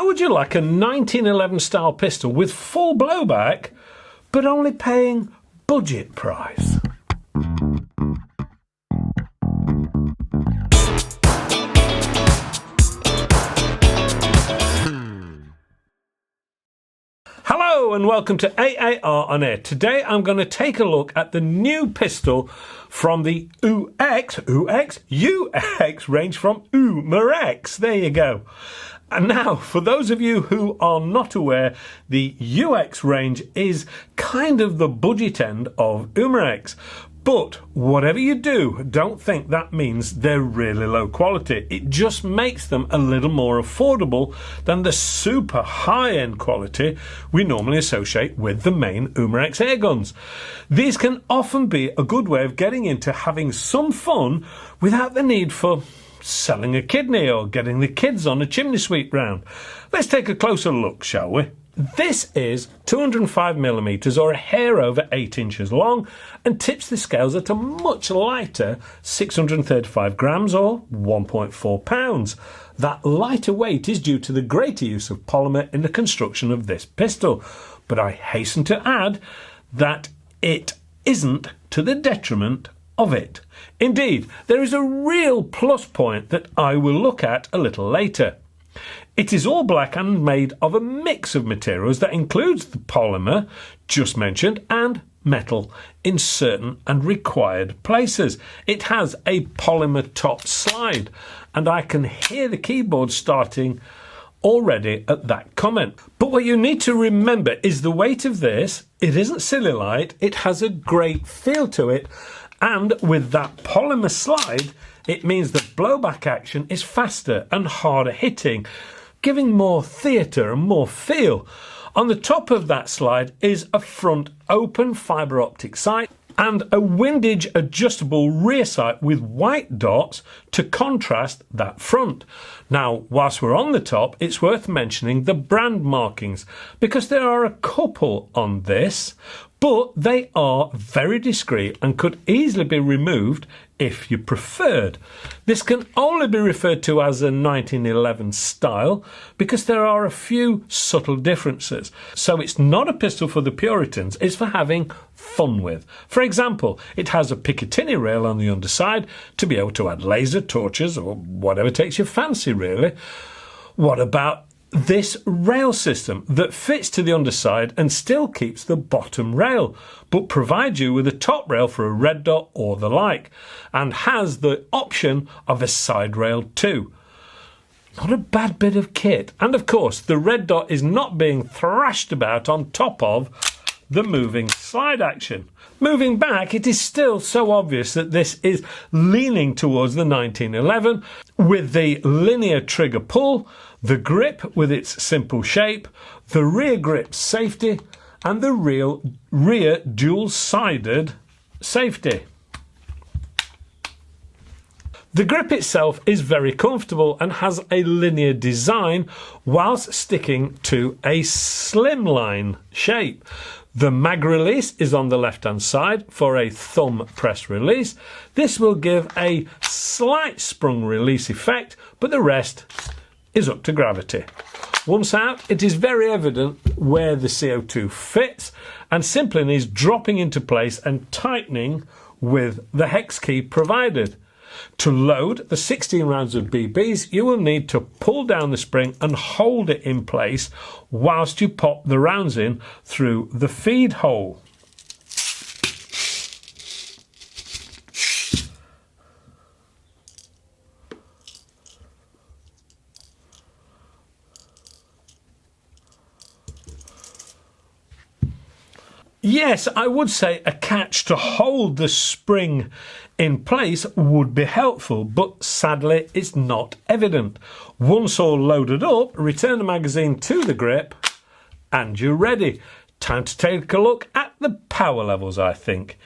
How would you like a 1911 style pistol with full blowback, but only paying budget price? Hello and welcome to AAR on Air. Today I'm going to take a look at the new pistol from the UX range from Umarex. There you go. And now, for those of you who are not aware, the UX range is kind of the budget end of Umarex. But whatever you do, don't think that means they're really low quality. It just makes them a little more affordable than the super high-end quality we normally associate with the main Umarex airguns. These can often be a good way of getting into having some fun without the need for selling a kidney or getting the kids on a chimney sweep round. Let's take a closer look, shall we? This is 205mm or a hair over 8 inches long and tips the scales at a much lighter 635 grams or 1.4 pounds. That lighter weight is due to the greater use of polymer in the construction of this pistol, but I hasten to add that it isn't to the detriment of it. Indeed, there is a real plus point that I will look at a little later. It is all black and made of a mix of materials that includes the polymer just mentioned and metal in certain and required places. It has a polymer top slide and I can hear the keyboard starting already at that comment. But what you need to remember is the weight of this. It isn't silly light, it has a great feel to it, and with that polymer slide it means the blowback action is faster and harder hitting, giving more theatre and more feel. On the top of that slide is a front open fibre optic sight and a windage adjustable rear sight with white dots to contrast that front. Now, whilst we're on the top, it's worth mentioning the brand markings because there are a couple on this, but they are very discreet and could easily be removed if you preferred. This can only be referred to as a 1911 style because there are a few subtle differences. So it's not a pistol for the Puritans, it's for having fun with. For example, it has a Picatinny rail on the underside to be able to add laser torches or whatever takes your fancy, really. What about this rail system that fits to the underside and still keeps the bottom rail, but provides you with a top rail for a red dot or the like, and has the option of a side rail too. Not a bad bit of kit. And of course, the red dot is not being thrashed about on top of the moving slide action. Moving back, it is still so obvious that this is leaning towards the 1911 with the linear trigger pull, the grip with its simple shape, the rear grip safety, and the rear dual-sided safety. The grip itself is very comfortable and has a linear design whilst sticking to a slimline shape. The mag release is on the left hand side for a thumb press release. This will give a slight sprung release effect, but the rest is up to gravity. Once out, it is very evident where the CO2 fits and simply needs dropping into place and tightening with the hex key provided. To load the 16 rounds of BBs, you will need to pull down the spring and hold it in place whilst you pop the rounds in through the feed hole. Yes, I would say a catch to hold the spring in place would be helpful, but sadly it's not evident. Once all loaded up, return the magazine to the grip and you're ready. Time to take a look at the power levels, I think.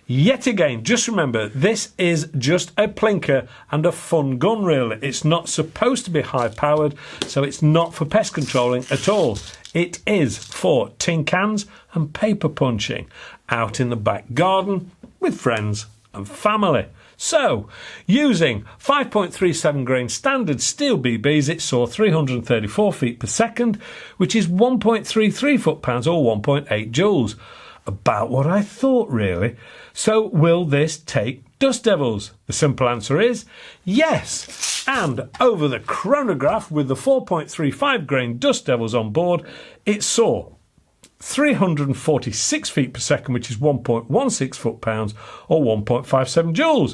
Yet again, just remember, this is just a plinker and a fun gun reel. It's not supposed to be high powered, so it's not for pest controlling at all. It is for tin cans and paper punching out in the back garden with friends and family. So, using 5.37 grain standard steel BBs, it saw 334 feet per second, which is 1.33 foot-pounds or 1.8 joules. About what I thought, really. So, will this take dust devils? The simple answer is yes. And over the chronograph with the 4.35 grain dust devils on board, it saw 346 feet per second, which is 1.16 foot-pounds or 1.57 joules.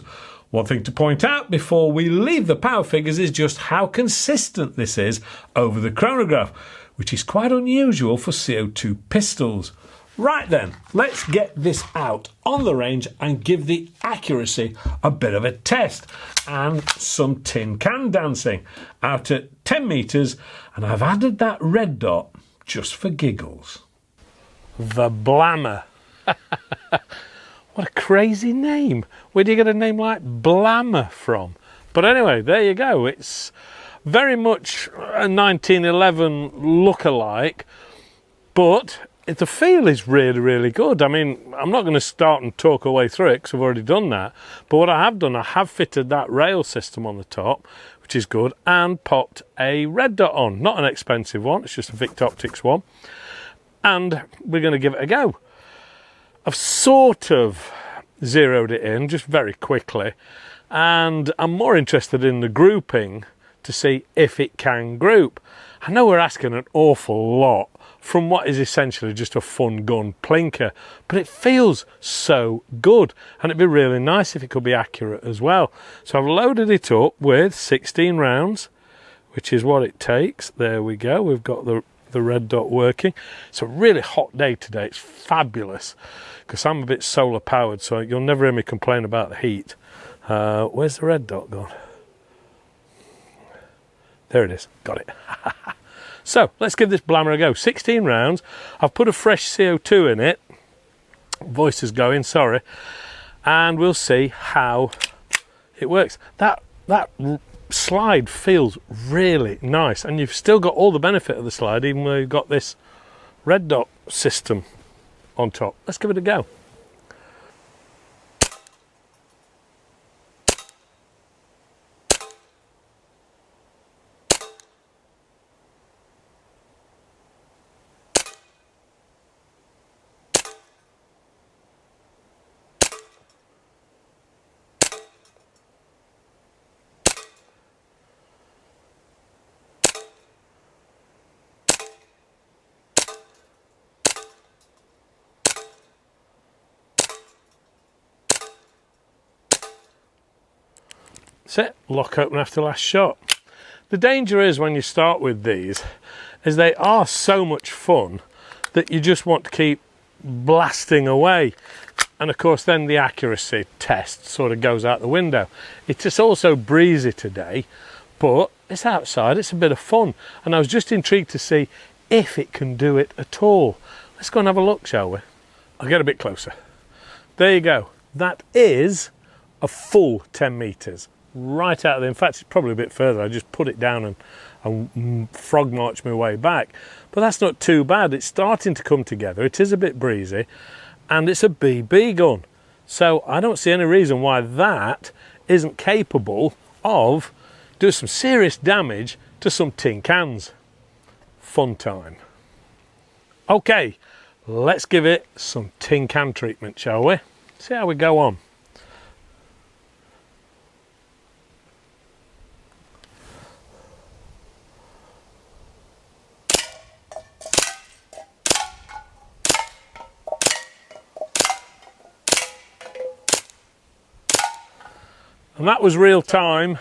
One thing to point out before we leave the power figures is just how consistent this is over the chronograph, which is quite unusual for CO2 pistols. Right then, let's get this out on the range and give the accuracy a bit of a test and some tin can dancing out at 10 metres, and I've added that red dot just for giggles. The BlaMer. What a crazy name. Where do you get a name like BlaMer from? But anyway, there you go. It's very much a 1911 look-alike, but the feel is really, really good. I mean, I'm not going to start and talk our way through it because I've already done that. But what I have done, I have fitted that rail system on the top, which is good, and popped a red dot on. Not an expensive one, it's just a Victoptics one. And we're going to give it a go. I've sort of zeroed it in just very quickly, and I'm more interested in the grouping to see if it can group. I know we're asking an awful lot from what is essentially just a fun gun plinker, but it feels so good, and it'd be really nice if it could be accurate as well. So I've loaded it up with 16 rounds, which is what it takes. There we go, we've got the red dot working. It's a really hot day today, it's fabulous, because I'm a bit solar powered, so you'll never hear me complain about the heat. Where's the red dot gone? There it is, got it. So let's give this BlaMer a go. 16 rounds. I've put a fresh CO2 in it. Voice is going, sorry. And we'll see how it works. That slide feels really nice, and you've still got all the benefit of the slide, even though you've got this red dot system on top. Let's give it a go. That's it, lock open after last shot. The danger is when you start with these is they are so much fun that you just want to keep blasting away, and of course then the accuracy test sort of goes out the window. It's just also breezy today, but it's outside, it's a bit of fun, and I was just intrigued to see if it can do it at all. Let's go and have a look, shall we? I'll get a bit closer. There you go, that is a full 10 metres. Right out of there. In fact, it's probably a bit further. I just put it down and frog marched my way back. But that's not too bad. It's starting to come together. It is a bit breezy, and it's a BB gun. So I don't see any reason why that isn't capable of doing some serious damage to some tin cans. Fun time. Okay, let's give it some tin can treatment, shall we? See how we go on. And that was real time.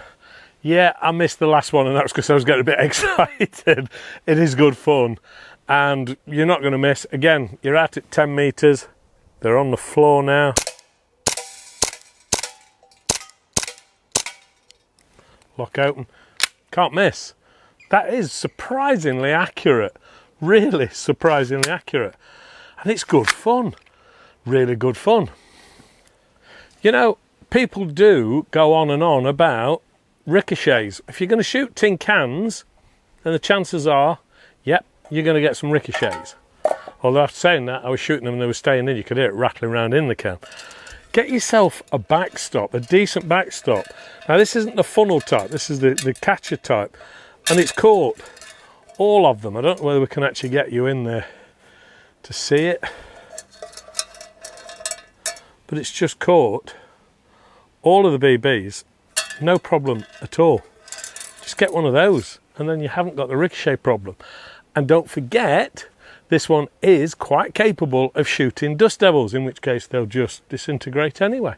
Yeah, I missed the last one, and that was because I was getting a bit excited. It is good fun, and you're not going to miss. Again, you're out at 10 metres. They're on the floor now. Lock open. Can't miss. That is surprisingly accurate. Really surprisingly accurate. And it's good fun. Really good fun. You know, people do go on and on about ricochets. If you're going to shoot tin cans, then the chances are, yep, you're going to get some ricochets. Although after saying that, I was shooting them and they were staying in. You could hear it rattling around in the can. get yourself a backstop, a decent backstop. Now this isn't the funnel type, this is the catcher type, and it's caught all of them. I don't know whether we can actually get you in there to see it, but it's just caught all of the BBs, no problem at all. Just get one of those and then you haven't got the ricochet problem. And don't forget, this one is quite capable of shooting dust devils, in which case they'll just disintegrate anyway.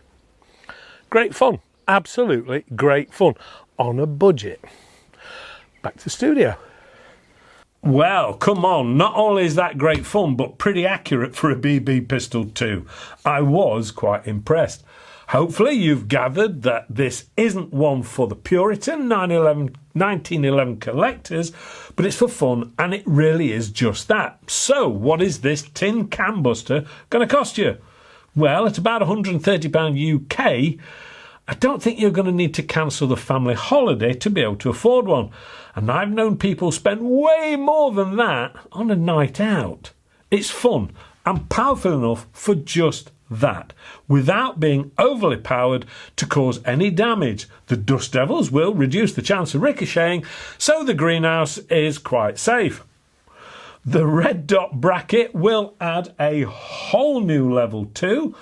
Great fun, absolutely great fun, on a budget. Back to the studio. Well, come on, not only is that great fun, but pretty accurate for a BB pistol too. I was quite impressed. Hopefully you've gathered that this isn't one for the Puritan 1911 collectors, but it's for fun, and it really is just that. So what is this tin can buster going to cost you? Well, at about £130 UK, I don't think you're going to need to cancel the family holiday to be able to afford one. And I've known people spend way more than that on a night out. It's fun and powerful enough for just that, without being overly powered to cause any damage. The dust devils will reduce the chance of ricocheting, so the greenhouse is quite safe. The red dot bracket will add a whole new level too.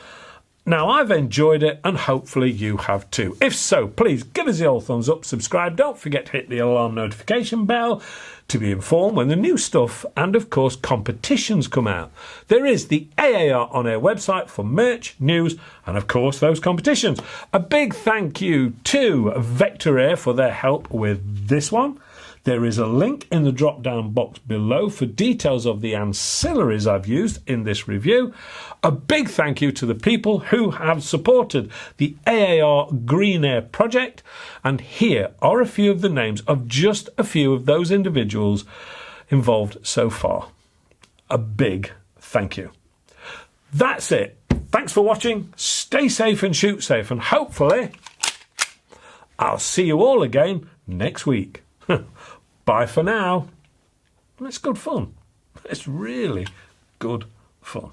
Now, I've enjoyed it, and hopefully you have too. If so, please give us the old thumbs up, subscribe, don't forget to hit the alarm notification bell to be informed when the new stuff and, of course, competitions come out. There is the AAR On Air website for merch, news, and, of course, those competitions. A big thank you to Vector Air for their help with this one. There is a link in the drop-down box below for details of the ancillaries I've used in this review. A big thank you to the people who have supported the AAR Green Air project. And here are a few of the names of just a few of those individuals involved so far. A big thank you. That's it. Thanks for watching. Stay safe and shoot safe. And hopefully, I'll see you all again next week. Bye for now. It's good fun. It's really good fun.